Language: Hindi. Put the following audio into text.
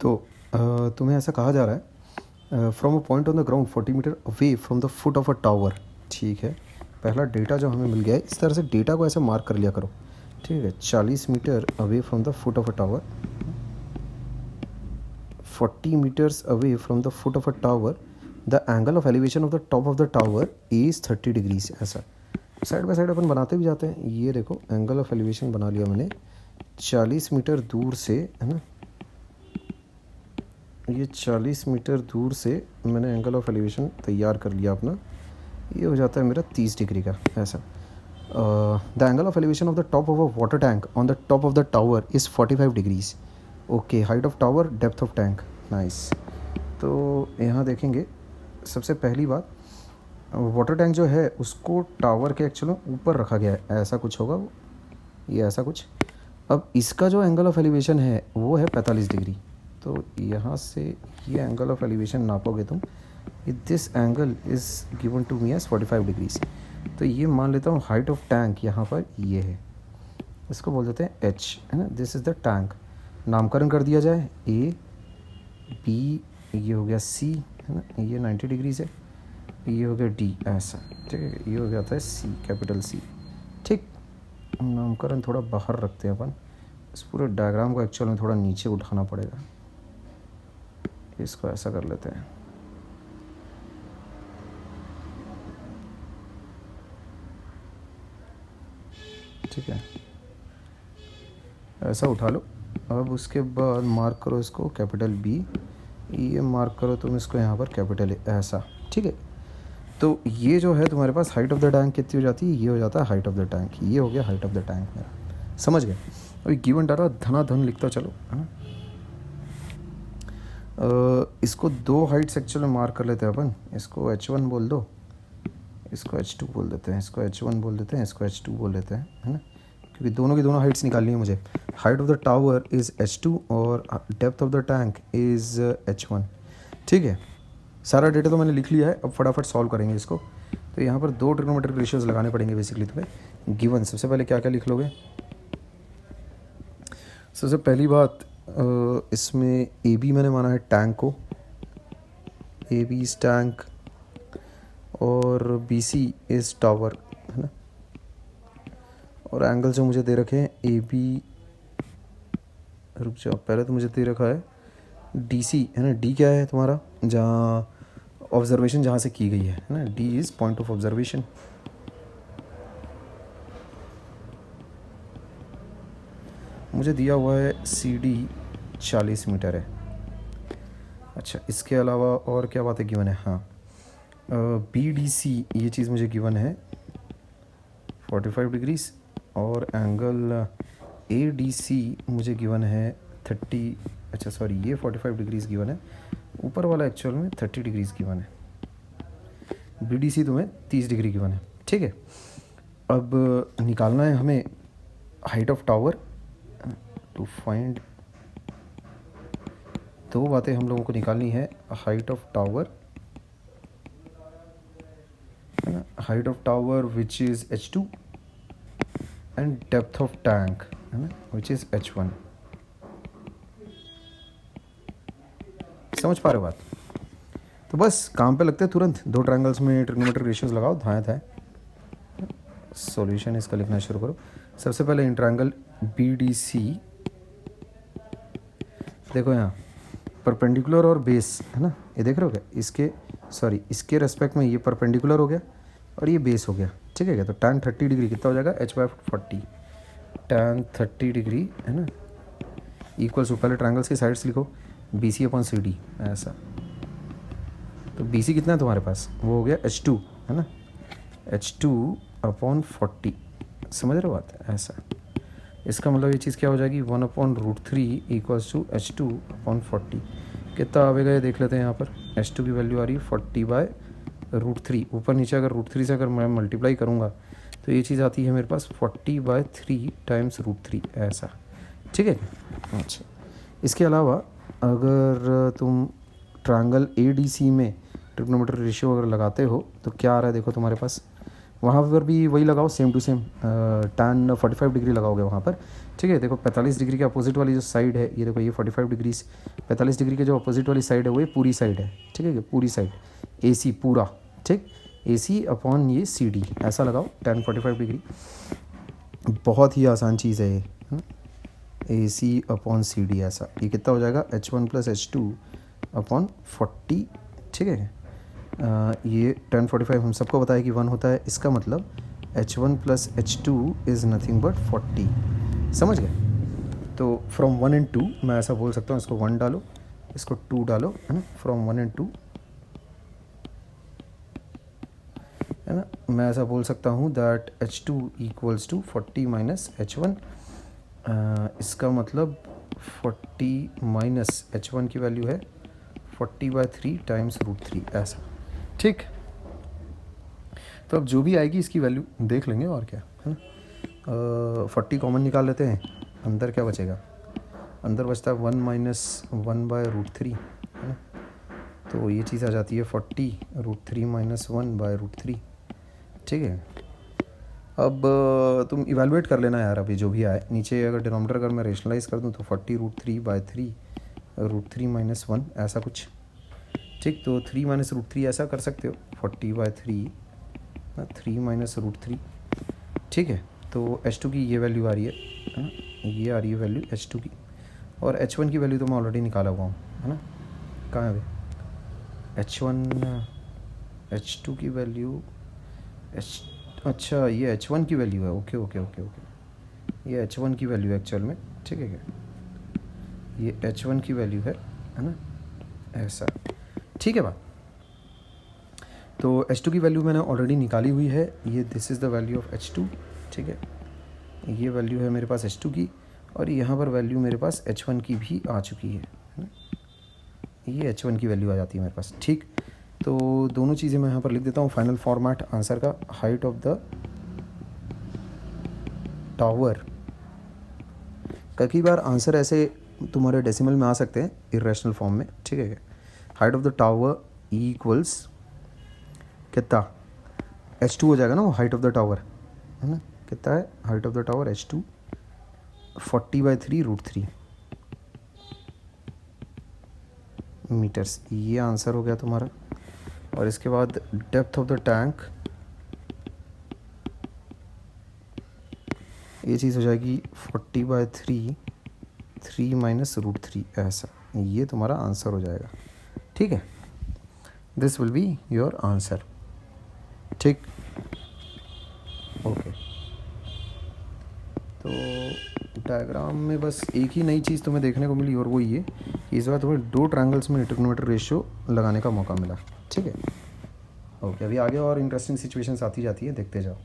तो तुम्हें ऐसा कहा जा रहा है from a point on the ground 40 metre away from the foot of a tower. ठीक है, पहला डेटा जो हमें मिल गया है, इस तरह से डेटा को ऐसे मार्क कर लिया करो। ठीक है, 40 metre away from the foot of a tower, 40 metres away from the foot of a tower, the angle of elevation of the top of the tower is 30 degrees. ऐसा साइड बाय साइड अपन बनाते भी जाते हैं। ये देखो एंगल ऑफ एलिवेशन बना लिया मैंने 40 मीटर दूर से, है ना। ये 40 मीटर दूर से मैंने एंगल ऑफ एलिवेशन तैयार कर लिया अपना। ये हो जाता है मेरा 30 डिग्री का। ऐसा the angle of elevation of the top of a water tank on the top of the tower is 45 degrees. Okay, height of tower, depth of tank, nice. तो यहाँ देखेंगे सबसे पहली बात, वाटर टैंक जो है उसको टावर के एक्चुअली ऊपर रखा गया है, ऐसा कुछ होगा वो, ये ऐसा कुछ। अब इसका जो एंगल ऑफ एलिवेशन है वो है 45 डिग्री। तो यहाँ से ये एंगल ऑफ एलिवेशन नापोगे तुम, this angle is given to me as 45 degrees. तो ये मान लेता हूँ हाइट ऑफ टैंक यहाँ पर ये है, इसको बोल देते हैं एच, है ना। दिस इज़ द टैंक, नामकरण कर दिया जाए ए बी, ये हो गया सी, है ना, ये 90 डिग्रीज है, ये हो गया डी, ऐसा। ठीक है, ये हो जाता है सी, कैपिटल सी। ठीक, नामकरण थोड़ा बाहर रखते हैं अपन, इस पूरे डायग्राम को एक्चुअल में थोड़ा नीचे उठाना पड़ेगा। इसको ऐसा कर लेते हैं। ठीक है, ऐसा उठा लो। अब उसके बाद मार्क करो इसको कैपिटल बी, ये मार्क करो तुम इसको यहाँ पर कैपिटल ए, ऐसा। ठीक है, तो ये जो है तुम्हारे पास हाइट ऑफ द टैंक कितनी हो जाती है, ये हो जाता है हाइट ऑफ द टैंक। ये हो गया हाइट ऑफ द टैंक मेरा, समझ गए। अभी गिवन डाटा धनाधन लिखता चलो, है ना। इसको दो हाइट्स एक्चुअली मार्क कर लेते हैं अपन। इसको H1 बोल दो, इसको H2 बोल देते हैं, इसको H1 बोल देते हैं, इसको H2 बोल देते हैं, है ना, क्योंकि दोनों की दोनों हाइट्स निकालनी है मुझे। Height of the tower is H2 और depth of the tank is H1। ठीक है, सारा डेटा तो मैंने लिख लिया है, अब फटाफट सॉल्व करेंगे इसको। तो यहाँ पर दो ट्रिग्नोमेट्रिक रेशियोज लगाने पड़ेंगे बेसिकली तुम्हें। गिवन सबसे पहले क्या क्या लिख लोगे, सबसे पहली बात इसमें ए बी मैंने माना है टैंक को, ए बी इज़ टैंक और बी सी इज़ टावर, है ना। और एंगल जो मुझे दे रखे हैं ए बी, रुक जाओ, पहले तो मुझे दे रखा है डी सी, है ना। डी क्या है तुम्हारा, जहाँ ऑब्जर्वेशन जहाँ से की गई है ना, D is point of observation. मुझे दिया हुआ है सी डी 40 मीटर है। अच्छा, इसके अलावा और क्या बातें गिवन है, हाँ, बी डी सी ये चीज़ मुझे गिवन है 45 डिग्रीज, और एंगल ए डी सी मुझे गिवन है 30, अच्छा सॉरी, ये 45 डिग्रीज गिवन है, ऊपर वाला एक्चुअल में 30 डिग्रीज गिवन है। बी डी सी तुम्हें 30 डिग्री गिवन है। ठीक है, अब निकालना है हमें height of tower. To find, दो बातें हम लोगों को निकालनी है, हाइट ऑफ टावर, है ना, height of tower which is H2 and depth of tank, है ना, विच इज़ H1। समझ पा रहे हो बात। तो बस काम पे लगते हैं तुरंत। दो ट्रायंगल्स में ट्रिग्नोमेट्रिक रेशियोज लगाओ, धाए धाए सॉल्यूशन इसका लिखना शुरू करो। सबसे पहले in triangle B D C, देखो यहाँ परपेंडिकुलर और बेस, है ना, ये देख रहे हो क्या, इसके सॉरी इसके रेस्पेक्ट में ये परपेंडिकुलर हो गया और ये बेस हो गया। ठीक है क्या, तो tan 30 डिग्री कितना हो जाएगा, H/40, tan 30 डिग्री, है ना, इक्वल्स टू, पहले ट्रायंगल्स की साइड्स लिखो, BC/CD, ऐसा। तो BC कितना है तुम्हारे पास, वो हो गया H2, है ना, H2/40, समझ रहे हो बात, ऐसा। इसका मतलब ये चीज़ क्या हो जाएगी, 1/√3 इक्वल्स टू H2/40। कितना आवेगा ये देख लेते हैं। यहाँ पर H2 की वैल्यू आ रही है 40/√3, ऊपर नीचे अगर √3 से अगर मैं मल्टीप्लाई करूँगा तो ये चीज़ आती है मेरे पास 40/3 टाइम्स √3, ऐसा। ठीक है, अच्छा। इसके अलावा अगर तुम ट्रायंगल ADC में ट्रिग्नोमेट्रिक रेशियो अगर लगाते हो तो क्या आ रहा है, देखो तुम्हारे पास वहाँ पर भी वही लगाओ, same to same tan 45 degree लगाओगे वहाँ पर, ठीक है। देखो 45 डिग्री के अपोजिट वाली जो साइड है, ये देखो ये 45 डिग्री, 45 डिग्री के जो अपोजिट वाली साइड है वो ये पूरी साइड है, ठीक है, पूरी साइड AC पूरा, ठीक, AC अपॉन ये CD ऐसा लगाओ tan 45 डिग्री। बहुत ही आसान चीज़ है ये, AC अपॉन CD ऐसा, ये कितना हो जाएगा H1 प्लस H2 अपॉन 40, ठीक है। ये tan 45 हम सबको पता है कि 1 होता है, इसका मतलब H1 plus H2 is nothing but 40, समझ गए। तो फ्रॉम 1 एंड 2 मैं ऐसा बोल सकता हूँ, इसको 1 डालो, इसको 2 डालो, है ना, फ्रॉम 1 एंड 2, है ना। मैं ऐसा बोल सकता हूँ that H2 equals to 40 minus H1, इसका मतलब 40 माइनस H1 की वैल्यू है 40/3 टाइम्स √3 ऐसा, ठीक। तो अब जो भी आएगी इसकी वैल्यू देख लेंगे और क्या, है ना। 40 कॉमन निकाल लेते हैं, अंदर क्या बचेगा, अंदर बचता है 1 माइनस 1/√3, है ना। तो ये चीज़ आ जाती है 40 √3 माइनस 1/√3, ठीक है। अब तुम इवेलुएट कर लेना यार, अभी जो भी आए नीचे, अगर डिनोमिनेटर अगर मैं रेशनलाइज कर दूँ तो 40 √3/3 √3 माइनस 1 ऐसा कुछ, ठीक। तो 3 माइनस √3 ऐसा कर सकते हो, 40/3 3 माइनस √3, ठीक है। तो H2 की ये वैल्यू आ रही है ना, ये आ रही है वैल्यू H2 की, और H1 की वैल्यू तो मैं ऑलरेडी निकाला हुआ हूँ, है ना। कहाँ है भाई H2 की वैल्यू, अच्छा ये H1 की वैल्यू है, ओके ओके ओके ओके, ये H1 की वैल्यू है एक्चुअल में, ठीक है क्या, ये H1 की वैल्यू है ना, ऐसा, ठीक है बात। तो H2 की वैल्यू मैंने ऑलरेडी निकाली हुई है, ये this is the value of H2, ठीक है। ये वैल्यू है मेरे पास H2 की, और यहाँ पर वैल्यू मेरे पास H1 की भी आ चुकी है ना, ये H1 की वैल्यू आ जाती है मेरे पास, ठीक। तो दोनों चीज़ें मैं यहाँ पर लिख देता हूँ, फाइनल फॉर्मेट आंसर का, हाइट ऑफ द टावर। कई बार आंसर ऐसे तुम्हारे डेसिमल में आ सकते हैं इरेशनल फॉर्म में, ठीक है। Height of the tower equals कितना, H2 हो जाएगा ना, वो हाइट ऑफ द टावर, है ना। कितना है height of the tower H2, 40/3 √3 metres, ये आंसर हो गया तुम्हारा। और इसके बाद डेप्थ ऑफ द टैंक, ये चीज़ हो जाएगी 40/3 3 माइनस √3 ऐसा, ये तुम्हारा आंसर हो जाएगा, ठीक है। This will be your answer, ठीक, ओके। तो डायग्राम में बस एक ही नई चीज़ तुम्हें देखने को मिली, और वो ये कि इस बार तुम्हें 2 ट्रायंगल्स में ट्रिग्नोमेट्रिक रेशियो लगाने का मौका मिला, ठीक है। ओके, अभी आगे और इंटरेस्टिंग सिचुएशंस आती जाती है, देखते जाओ।